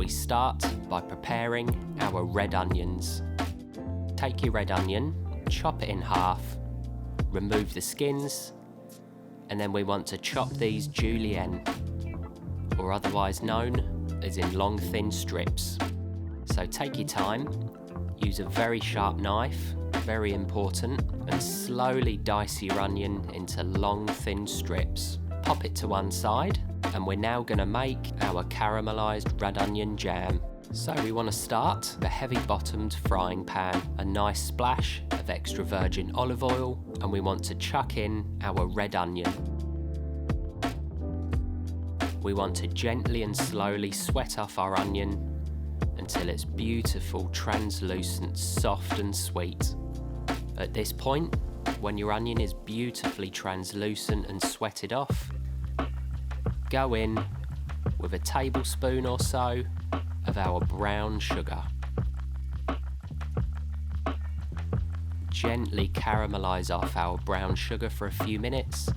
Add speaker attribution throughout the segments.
Speaker 1: we start by preparing our red onions. Take your red onion, chop it in half, remove the skins, and then we want to chop these julienne, or otherwise known as in long thin strips. So take your time, use a very sharp knife, very important, and slowly dice your onion into long thin strips. Pop it to one side, and we're now going to make our caramelised red onion jam. So we want to start a heavy bottomed frying pan, a nice splash of extra virgin olive oil, and we want to chuck in our red onion. We want to gently and slowly sweat off our onion until it's beautiful, translucent, soft and sweet. At this point, when your onion is beautifully translucent and sweated off, go in with a tablespoon or so of our brown sugar. Gently caramelise off our brown sugar for a few minutes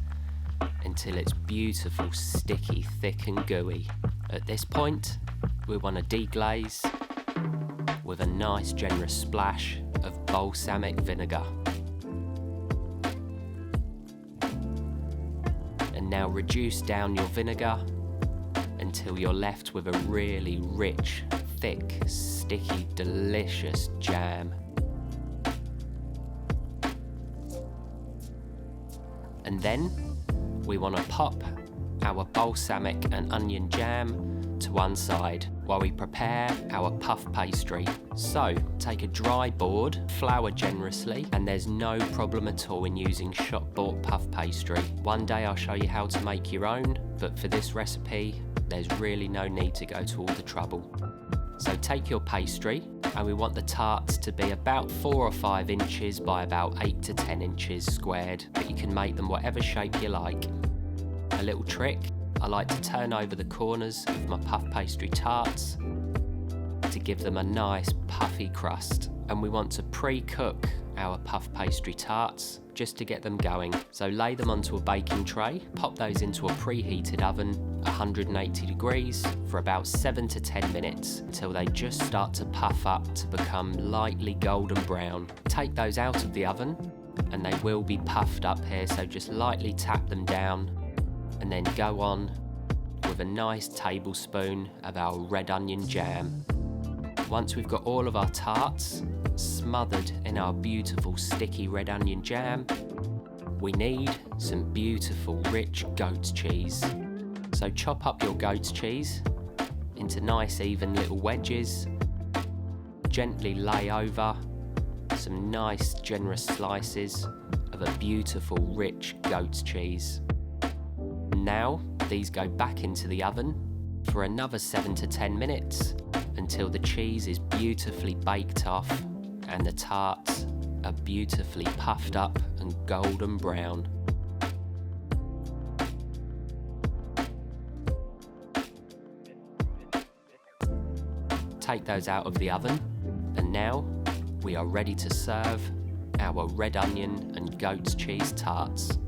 Speaker 1: until it's beautiful, sticky, thick and gooey. At this point, we want to deglaze with a nice generous splash of balsamic vinegar. And now reduce down your vinegar until you're left with a really rich, thick, sticky, delicious jam. And then we want to pop our balsamic and onion jam to one side while we prepare our puff pastry. So take a dry board, flour generously, and there's no problem at all in using shop-bought puff pastry. One day I'll show you how to make your own, but for this recipe there's really no need to go to all the trouble. So take your pastry, and we want the tarts to be about 4 or 5 inches by about 8 to 10 inches squared, but you can make them whatever shape you like. A little trick, I like to turn over the corners of my puff pastry tarts to give them a nice puffy crust. And we want to pre-cook our puff pastry tarts just to get them going. So lay them onto a baking tray, pop those into a preheated oven, 180 degrees, for about 7 to 10 minutes until they just start to puff up to become lightly golden brown. Take those out of the oven and they will be puffed up here, so just lightly tap them down and then go on with a nice tablespoon of our red onion jam. Once we've got all of our tarts smothered in our beautiful sticky red onion jam, we need some beautiful rich goat's cheese. So chop up your goat's cheese into nice even little wedges, gently lay over some nice generous slices of a beautiful rich goat's cheese. Now these go back into the oven for another 7 to 10 minutes until the cheese is beautifully baked off and the tarts are beautifully puffed up and golden brown. Take those out of the oven, and now we are ready to serve our red onion and goat's cheese tarts.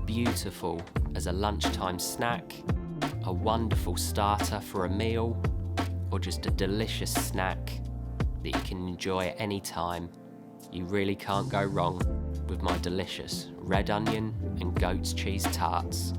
Speaker 1: Beautiful as a lunchtime snack, a wonderful starter for a meal, or just a delicious snack that you can enjoy at any time. You really can't go wrong with my delicious red onion and goat's cheese tarts.